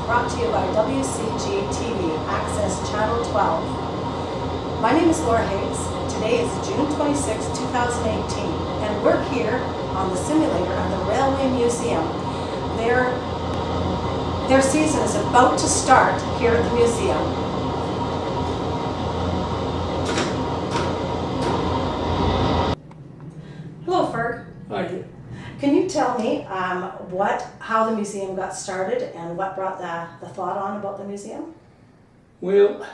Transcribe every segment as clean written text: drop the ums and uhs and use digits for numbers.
brought to you by WCG TV, Access Channel 12. My name is Laura Higgs. Today is June 26, 2018, and we're here on the simulator at the Railway Museum. Their season is about to start here at the museum. Hello, Ferg. Hi. Can you tell me how the museum got started and what brought the thought on about the museum? Well,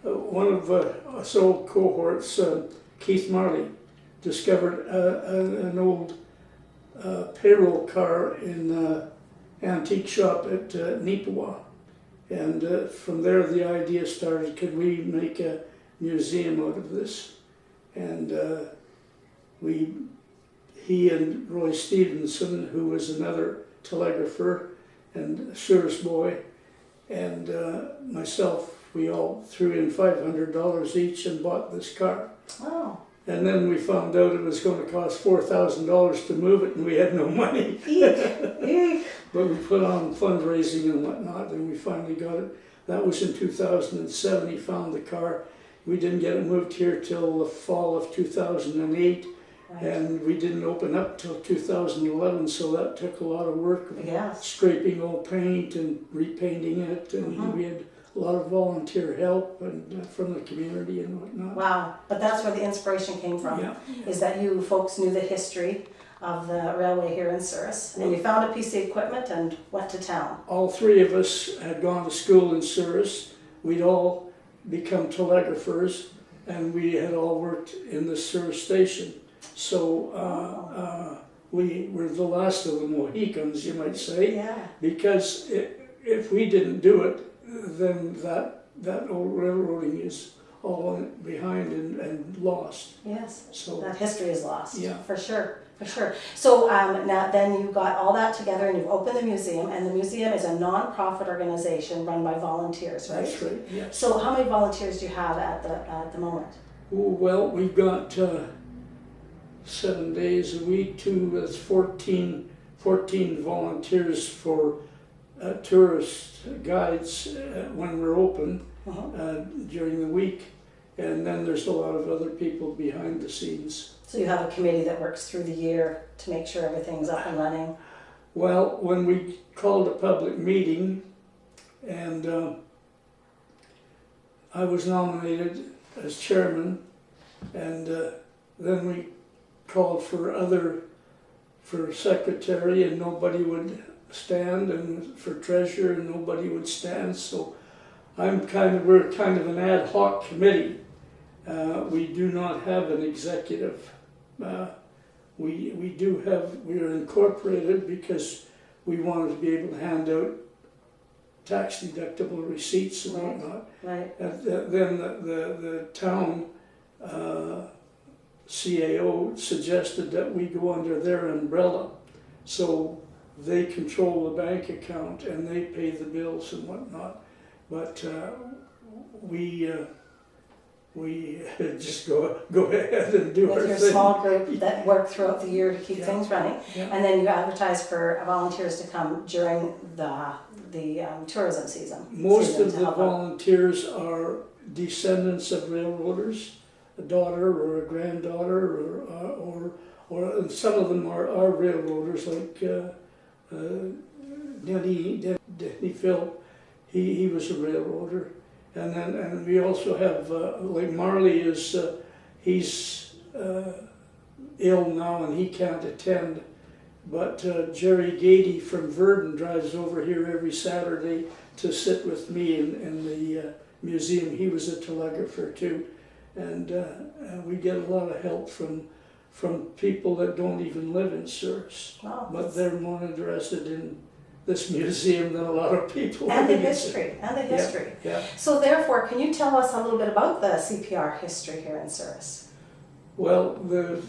one of us old cohorts, Keith Marley, discovered an old payroll car in an antique shop at Nipawa. And from there the idea started, could we make a museum out of this? And he and Roy Stevenson, who was another telegrapher and Souris boy, and myself, we all threw in $500 each and bought this car. Oh. And then we found out it was going to cost $4,000 to move it, and we had no money. Eek. But we put on fundraising and whatnot, and we finally got it. That was in 2007. He found the car. We didn't get it moved here till the fall of 2008. Right. And we didn't open up till 2011, so that took a lot of work. Yes. Scraping old paint and repainting it, and we had a lot of volunteer help and from the community and whatnot. Wow, but that's where the inspiration came from, Yeah. Is that you folks knew the history of the railway here in Souris, and you found a piece of equipment and went to town. All three of us had gone to school in Souris. We'd all become telegraphers, and we had all worked in the Souris station. So we were the last of the Mohicans, you might say, Yeah. because if we didn't do it, then that old railroading is all behind and lost. Yes, So that history is lost, yeah. for sure. For sure. So now then you got all that together and you've opened the museum, and the museum is a non-profit organization run by volunteers, right? That's right, yes. So how many volunteers do you have at the moment? Oh, well, we've got 7 days a week, that's 14 volunteers for tourist guides when we're open during the week, and then there's a lot of other people behind the scenes. So you have a committee that works through the year to make sure everything's up and running? Well, when we called a public meeting, and I was nominated as chairman, and then we called for secretary, and nobody would stand, and for treasurer, and nobody would stand. So we're kind of an ad hoc committee. We do not have an executive. We are incorporated because we wanted to be able to hand out tax deductible receipts and whatnot. Right. And then the town CAO suggested that we go under their umbrella, so they control the bank account and they pay the bills and whatnot. But we just go ahead and do our thing. With your small group that work throughout the year to keep things running, and then you advertise for volunteers to come during the tourism season. Most of the volunteers are descendants of railroaders, a daughter or a granddaughter, or some of them are railroaders, like Denny Phil. He was a railroader. And we also have, like Marley is, he's ill now and he can't attend, but Jerry Gady from Verdun drives over here every Saturday to sit with me in the museum. He was a telegrapher too, and we get a lot of help from people that don't even live in Souris, but they're more interested in this museum than a lot of people. And the history, Yeah. So therefore, can you tell us a little bit about the CPR history here in Souris? Well, the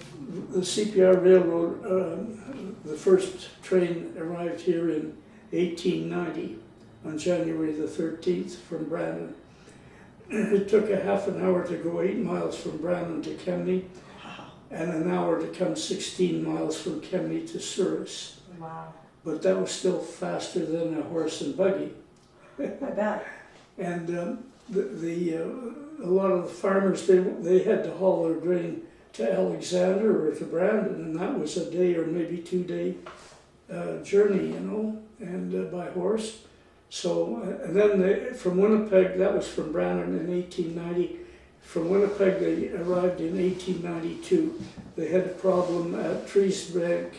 CPR Railroad, the first train arrived here in 1890 on January the 13th from Brandon. It took a half an hour to go 8 miles from Brandon to Kemney, and an hour to come 16 miles from Kemney to Souris. Wow. but that was still faster than a horse and buggy. I bet. And a lot of the farmers, they had to haul their grain to Alexander or to Brandon, and that was a day or maybe 2-day journey, you know, and by horse. So, and then from Winnipeg, that was from Brandon in 1890. From Winnipeg, they arrived in 1892. They had a problem at Trees Bank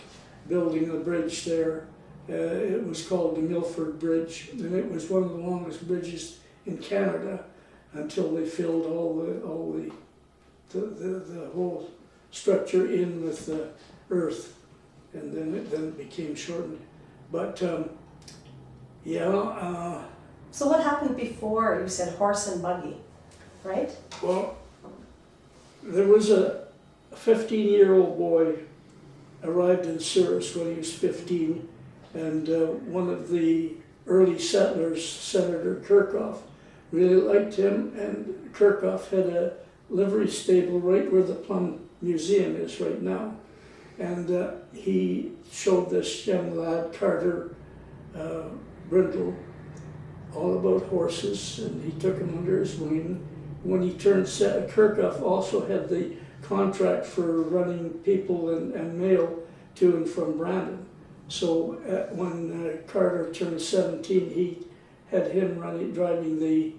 building the bridge there. It was called the Milford Bridge, and it was one of the longest bridges in Canada until they filled all the whole structure in with earth, and then it became shortened. But yeah. So what happened before you said horse and buggy, right? Well, there was a 15-year-old boy arrived in Souris when he was 15, and one of the early settlers, Senator Kirchhoff, really liked him, and Kirchhoff had a livery stable right where the Plum Museum is right now. And he showed this young lad, Carter Brindle, all about horses, and he took him under his wing. When he turned, Kirchhoff also had the contract for running people and mail to and from Brandon. So when Carter turned 17, he had him driving the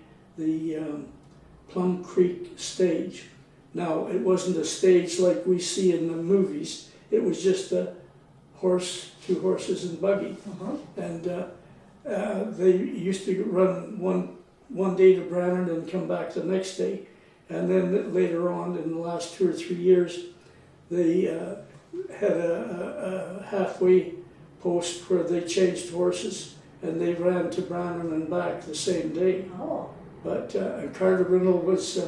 Plum Creek stage. Now, it wasn't a stage like we see in the movies. It was just a horse, 2 horses and buggy. And they used to run one day to Brandon and come back the next day. And then later on, in the last 2 or 3 years, they had a halfway post where they changed horses, and they ran to Brandon and back the same day. Oh. But Carter Brindle was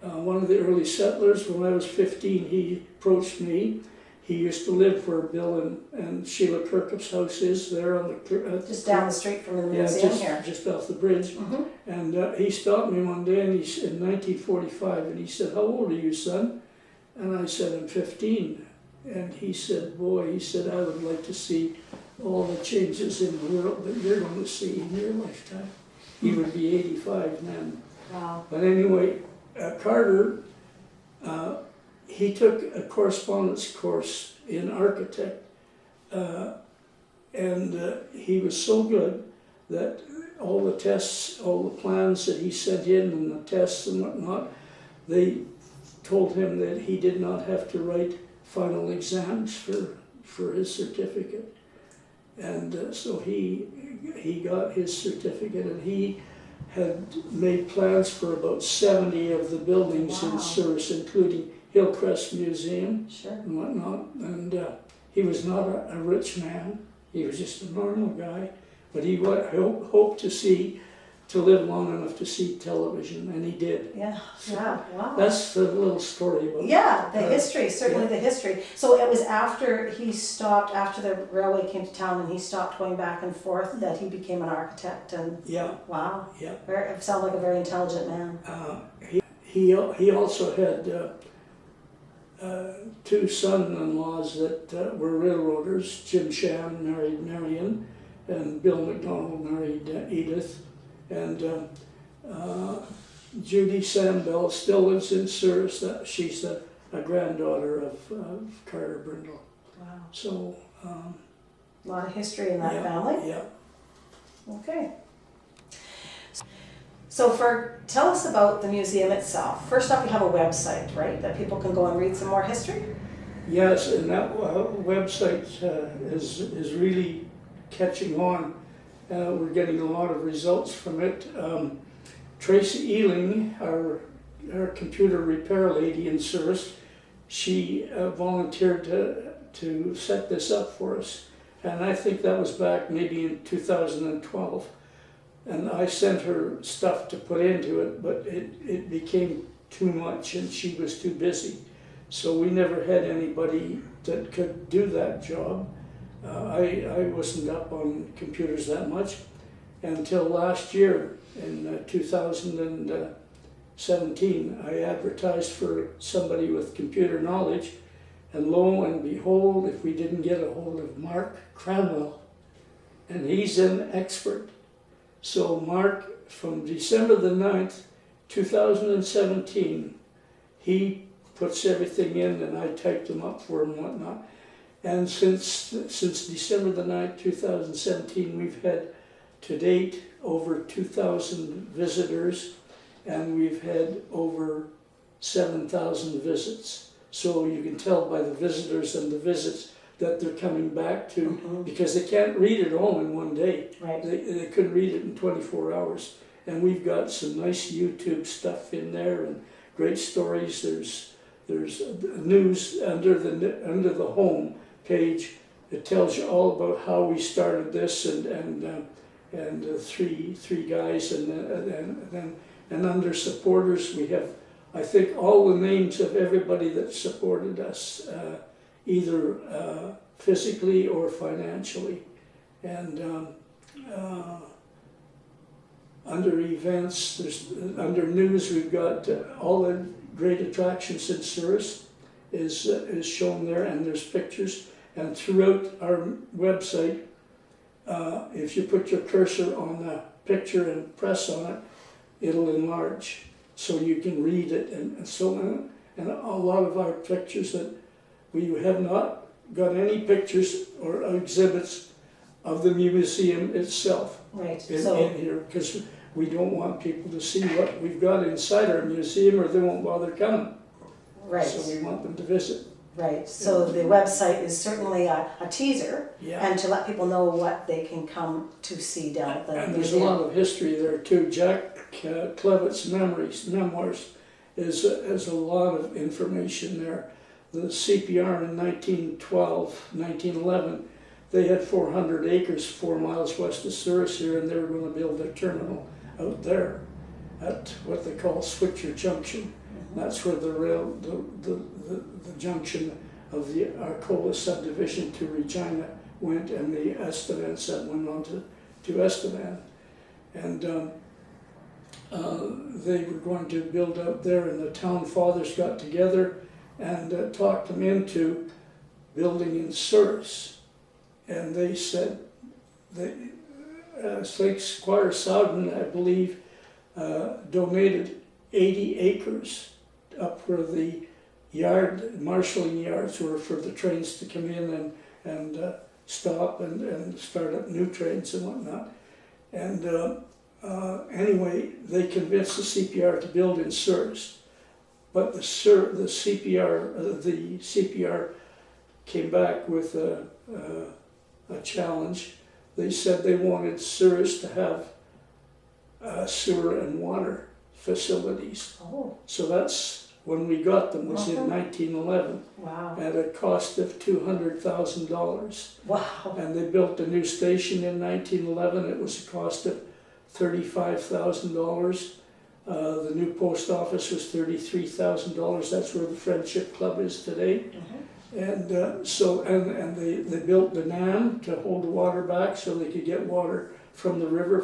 one of the early settlers. When I was 15, he approached me. He used to live where Bill and Sheila Kirkup's house is, there on the Just down the street from the museum here. Just off the bridge. And he stopped me one day in 1945, and he said, "How old are you, son?" And I said, "I'm 15. And he said, "Boy," he said, "I would like to see all the changes in the world that you're going to see in your lifetime." He would be 85 then. Wow. But anyway, Carter, he took a correspondence course in architect, and he was so good that all the tests, all the plans that he sent in and the tests and whatnot, they told him that he did not have to write final exams for his certificate. And so he got his certificate, and he had made plans for about 70 of the buildings in Souris, including Hillcrest Museum and whatnot. And he was not a rich man. He was just a normal guy. But he hoped to live long enough to see television, and he did. Yeah, wow. That's the little story about the history, certainly the history. So it was after he stopped, after the railway came to town and he stopped going back and forth, that he became an architect. And wow. Yeah. Sounds like a very intelligent man. He also had 2 son-in-laws that were railroaders. Jim Shan married Marion, and Bill McDonald married Edith. And Judy Sambell still lives in Souris. She's a granddaughter of Carter Brindle. Wow. So a lot of history in that family. Yeah. Okay. So Ferg, tell us about the museum itself. First off, you have a website, right, that people can go and read some more history? Yes, and that website is really catching on. We're getting a lot of results from it. Tracy Ealing, our computer repair lady in Souris, she volunteered to set this up for us. And I think that was back maybe in 2012. And I sent her stuff to put into it, but it became too much and she was too busy. So we never had anybody that could do that job. I wasn't up on computers that much until last year in 2017. I advertised for somebody with computer knowledge, and lo and behold, if we didn't get a hold of Mark Cranwell, and he's an expert. So Mark, from December the 9th, 2017, he puts everything in, and I typed them up for him and whatnot. And since December the 9th, 2017, we've had to date over 2,000 visitors, and we've had over 7,000 visits. So you can tell by the visitors and the visits that they're coming back to, because they can't read it all in one day. Right. They couldn't read it in 24 hours. And we've got some nice YouTube stuff in there and great stories. There's news under the home page. It tells you all about how we started this and three guys, and under supporters we have, I think, all the names of everybody that supported us, either physically or financially. And under events, under news, we've got all the great attractions in Souris is shown there, and there's pictures. And throughout our website, if you put your cursor on the picture and press on it, it'll enlarge so you can read it, and so on. And a lot of our pictures, that we have not got any pictures or exhibits of the museum itself. Right. In here, because we don't want people to see what we've got inside our museum, or they won't bother coming. Right. So we want them to visit. Right. So the website is certainly a teaser, Yeah. and to let people know what they can come to see down at the And there's a museum. lot of history there too. Jack Clevett's memoirs is a lot of information there. The CPR in 1912, 1911, they had 400 acres 4 miles west of Souris here, and they were going to build their terminal out there at what they call Switcher Junction. That's where the junction of the Arcola subdivision to Regina went, and the Estevan set went on to Estevan. And they were going to build out there, and the town fathers got together and talked them into building in Souris. And they said, Squire Sowden, I believe, donated 80 acres up where the marshalling yards were for the trains to come in and stop and start up new trains and whatnot. And anyway, they convinced the CPR to build in Souris. But the CPR came back with a challenge. They said they wanted Souris to have sewer and water facilities. Oh. So that's when we got them, was in 1911. Wow. At a cost of $200,000. Wow. And they built a new station in 1911. It was a cost of $35,000. The new post office was $33,000. That's where the Friendship Club is today. And and they built the dam to hold the water back so they could get water from the river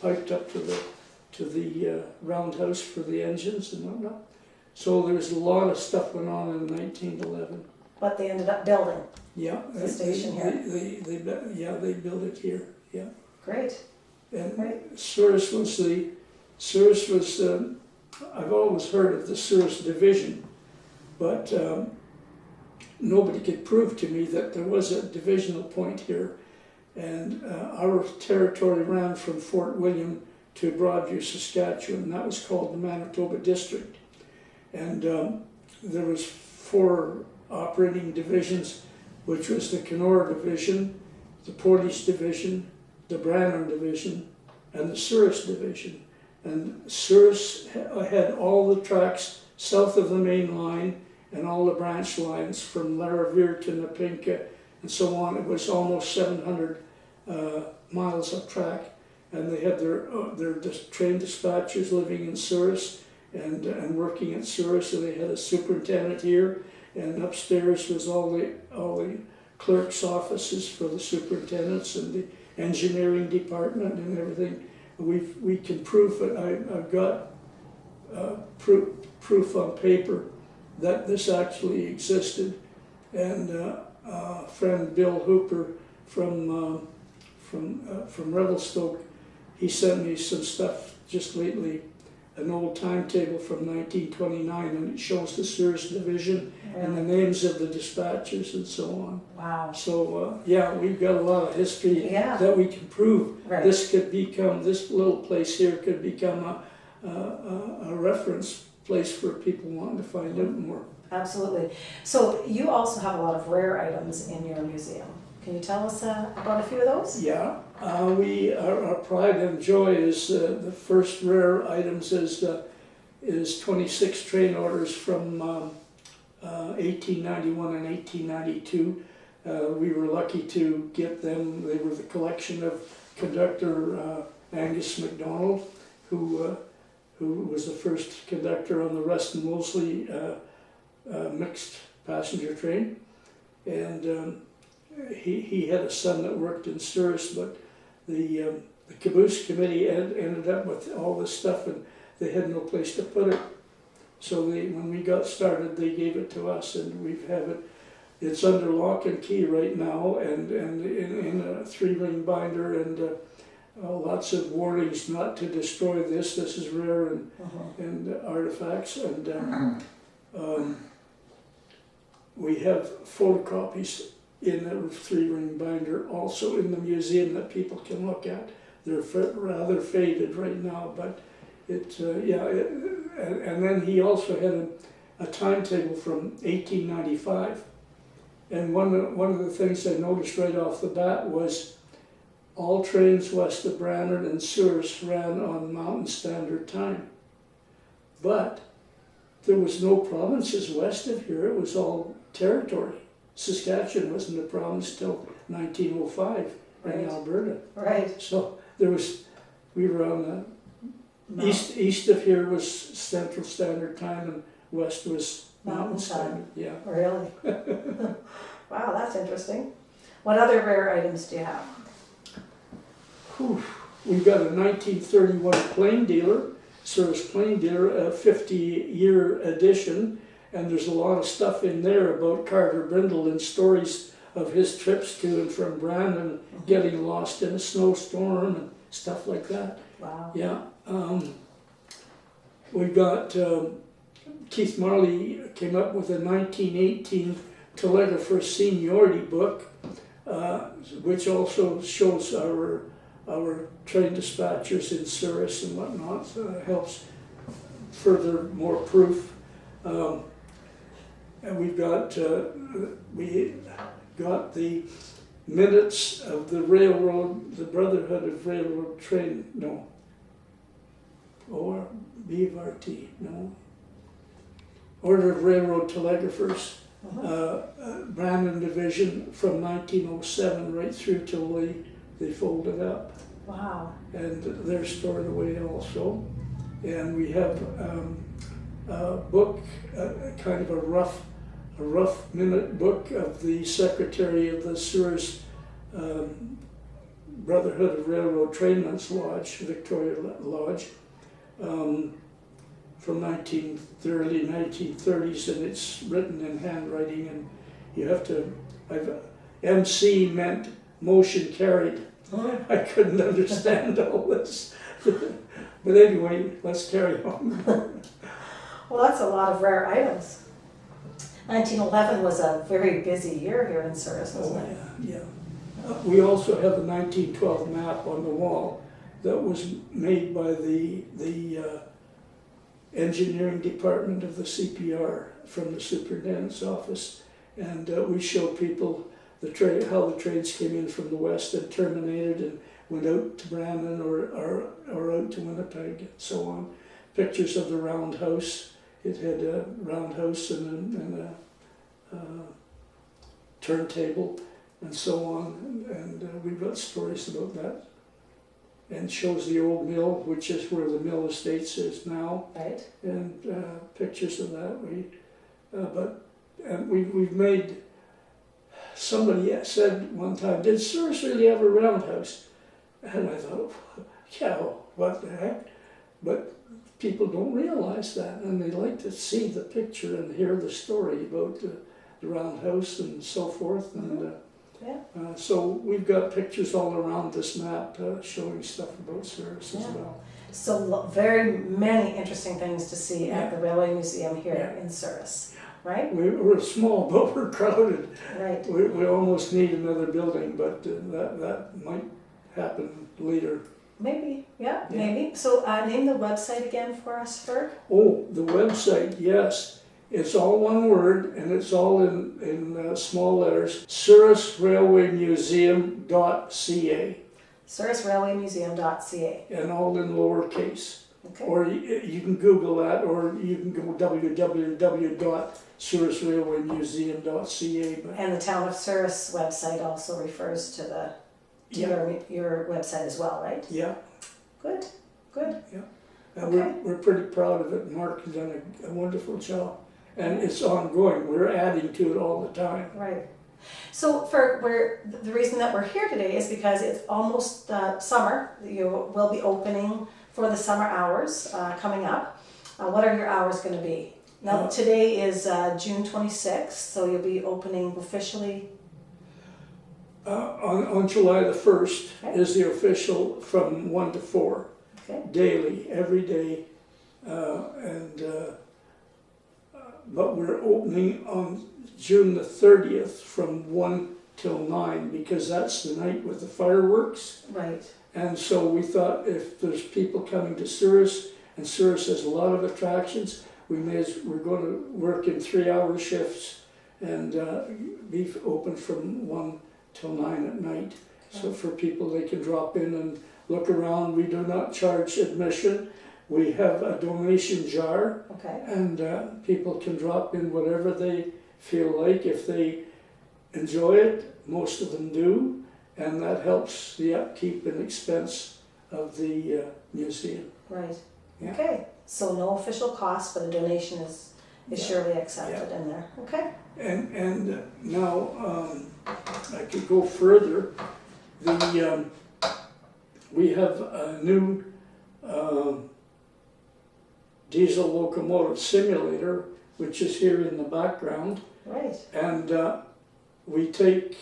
piped up to the roundhouse for the engines and whatnot. So there's a lot of stuff going on in 1911. But they ended up building. Yeah, the station here. They built it here. Yeah. Great. And Right. Souris was I've always heard of the Souris division, but nobody could prove to me that there was a divisional point here. And our territory ran from Fort William to Broadview, Saskatchewan, and that was called the Manitoba District. And there was 4 operating divisions, which was the Kenora Division, the Portage Division, the Brannan Division, and the Souris Division. And Souris had all the tracks south of the main line and all the branch lines from Laravere to Napinka and so on. It was almost 700 miles of track. And they had their train dispatchers living in Souris and working at Souris. So they had a superintendent here, and upstairs was all the clerks' offices for the superintendents and the engineering department and everything. We can prove it. I've got proof on paper that this actually existed. And friend Bill Hooper from from Revelstoke. He sent me some stuff just lately, an old timetable from 1929, and it shows the Souris division and the names of the dispatchers and so on. Wow. So yeah, we've got a lot of history that we can prove. Right. This little place here could become a reference place for people wanting to find out more. Absolutely. So you also have a lot of rare items in your museum. Can you tell us about a few of those? Yeah, our pride and joy is the first rare items is 26 train orders from 1891 and 1892. We were lucky to get them. They were the collection of conductor Angus MacDonald, who was the first conductor on the Ruston Wolseley mixed passenger train, and he had a son that worked in Souris, but the caboose committee ended up with all this stuff, and they had no place to put it. So when we got started, they gave it to us, and we have it. It's under lock and key right now, and in a 3-ring binder, and lots of warnings not to destroy this. This is rare and artifacts, and we have photocopies in a 3-ring binder also in the museum that people can look at. They're rather faded right now, but and then he also had a timetable from 1895, and one of the things I noticed right off the bat was all trains west of Brandon and Souris ran on Mountain Standard Time, but there was no provinces west of here. It was all territory. Saskatchewan wasn't a province till 1905 in Alberta. Right. So we were on the east of here was Central Standard Time, and west was Mountain Standard. Yeah. Really? Wow, that's interesting. What other rare items do you have? We've got a 1931 plain dealer, Souris plain dealer, a 50-year edition. And there's a lot of stuff in there about Carter Brindle and stories of his trips to and from Brandon, getting lost in a snowstorm and stuff like that. Wow. Yeah. We've got Keith Marley came up with a 1918 telegrapher seniority book, which also shows our train dispatchers in Souris and whatnot. Helps further more proof. And we got the minutes of the railroad, the Brotherhood of Railroad Train, no, or BVRT, no, Order of Railroad Telegraphers, Brandon Division from 1907 right through till they folded up. Wow. And they're stored away also. And we have a book, kind of a rough minute book of the Secretary of the Souris Brotherhood of Railroad Trainmen's Lodge, Victoria Lodge, from the early 1930s, and it's written in handwriting, and you have to, MC meant motion carried. I couldn't understand all this. But anyway, let's carry on. Well, that's a lot of rare items. 1911 was a very busy year here in Souris, wasn't it? Yeah. We also have a 1912 map on the wall that was made by the engineering department of the CPR from the superintendent's office, and we show people how the trains came in from the west and terminated and went out to Brandon or out to Winnipeg and so on. Pictures of the roundhouse. It had a roundhouse and a turntable and so on, and we've got stories about that. And shows the old mill, which is where the mill estates is now. Right. And pictures of that. We've made. Somebody said one time, "Did Souris really have a roundhouse?" And I thought, "Yeah, what the heck?" But people don't realize that, and they like to see the picture and hear the story about the roundhouse and so forth. And Yeah. So we've got pictures all around this map showing stuff about Souris as Yeah. well. So very many interesting things to see at Yeah. the Railway Museum here Yeah. in Souris, right? We're small, but we're crowded. Right. We almost need another building, but that might happen later. Maybe, yeah, Yeah. maybe. So name the website again for us, Ferg. Oh, the website, yes. It's all one word, and it's all in small letters. SourisRailwayMuseum.ca, SourisRailwayMuseum.ca. and all in lowercase. Okay. Or you can Google that, or you can go www.SourisRailwayMuseum.ca. But And the Town of Souris website also refers to the your website as well, right? yeah, Good, good. and Okay. we're pretty proud of it. Mark has done a wonderful job, and it's ongoing. We're adding to it all the time. Right. So the reason that we're here today is because it's almost summer. You will be opening for the summer hours coming up. What are your hours going to be? Now today is June 26th, so you'll be opening officially. On July the 1st Okay. is the official from 1 to 4, Okay. daily, every day. But we're opening on June the 30th from 1 till 9, because that's the night with the fireworks. Right. And so we thought if there's people coming to Souris, and Souris has a lot of attractions, we're going to work in 3-hour shifts and be open from 1 till 9 at night. So for people, they can drop in and look around. We do not charge admission. We have a donation jar, Okay. and people can drop in whatever they feel like. If they enjoy it, most of them do, and that helps the upkeep and expense of the museum. Right. Yeah. Okay. So no official cost, but a donation is Yeah. surely accepted in there. Okay. And now I could go further. We have a new diesel locomotive simulator, which is here in the background, Right. and we take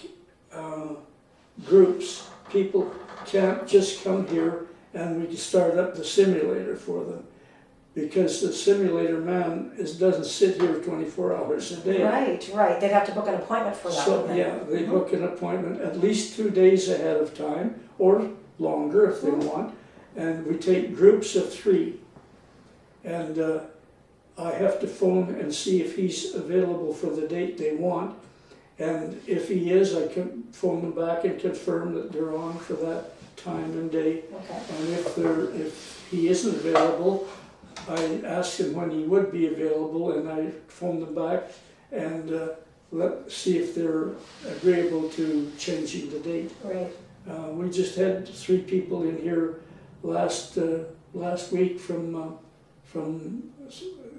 groups. People can't just come here, and we can start up the simulator for them, because the simulator man doesn't sit here 24 hours a day. Right. Right. They'd have to book an appointment for that. So, wouldn't they? yeah, they book an appointment at least 2 days ahead of time, or longer if they want, and we take groups of 3. And I have to phone and see if he's available for the date they want. And if he is, I can phone them back and confirm that they're on for that time and day. Okay. And if he isn't available, I ask him when he would be available, and I phone them back and see if they're agreeable to changing the date. Right. We just had 3 people in here last week from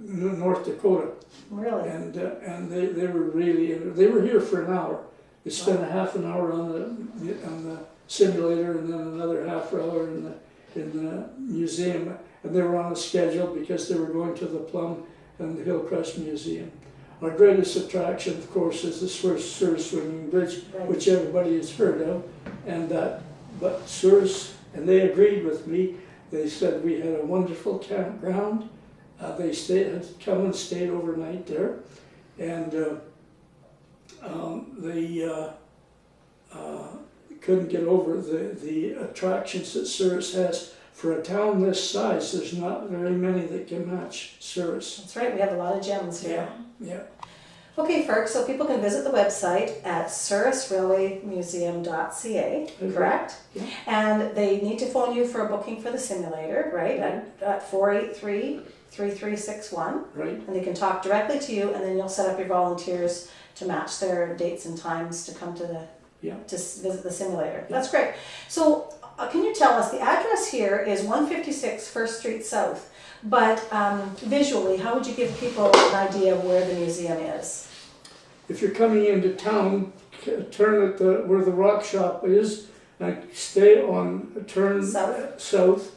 North Dakota, Really. and they were here for an hour. They spent a half an hour on the simulator, and then another half hour in the museum, and they were on a schedule because they were going to the Plum and the Hillcrest Museum. Our greatest attraction, of course, is the Souris Swinging Bridge, Right. which everybody has heard of, but Souris, and they agreed with me. They said we had a wonderful campground. They had come and stayed overnight there, and they couldn't get over the attractions that Souris has. For a town this size, there's not very many that can match Souris. That's right. We have a lot of gems here. Yeah. Okay, Ferg. So people can visit the website at SourisRailwayMuseum.ca, Okay. correct? Yeah. And they need to phone you for a booking for the simulator, right? At 483-3361. Right. And they can talk directly to you, and then you'll set up your volunteers to match their dates and times to come to visit the simulator. That's great. So can you tell us, the address here is 156 First Street South, but visually, how would you give people an idea of where the museum is? If you're coming into town, turn at where the rock shop is, and turn south,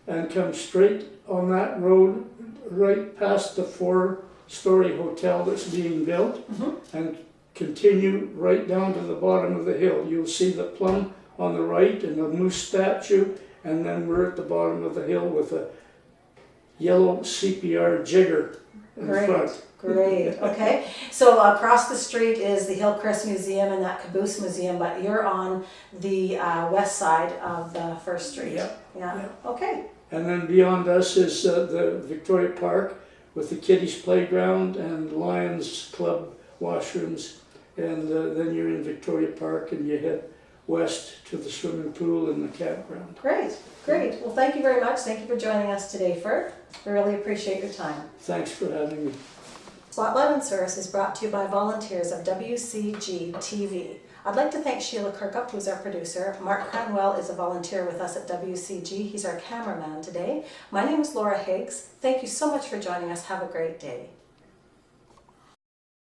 and come straight on that road, right past the 4-story hotel that's being built, and continue right down to the bottom of the hill. You'll see the plum on the right and the moose statue, and then we're at the bottom of the hill with a yellow CPR jigger in front. Great, okay. So across the street is the Hillcrest Museum and that Caboose Museum, but you're on the west side of the First Street. Yeah. Okay. And then beyond us is the Victoria Park with the kiddies playground and Lions Club washrooms. And then you're in Victoria Park and you head west to the swimming pool and the campground. Great. Well, thank you very much. Thank you for joining us today, Ferg. We really appreciate your time. Thanks for having me. Spotlight on Souris is brought to you by volunteers of WCG TV. I'd like to thank Sheila Kirkup, who's our producer. Mark Cranwell is a volunteer with us at WCG. He's our cameraman today. My name is Laura Higgs. Thank you so much for joining us. Have a great day.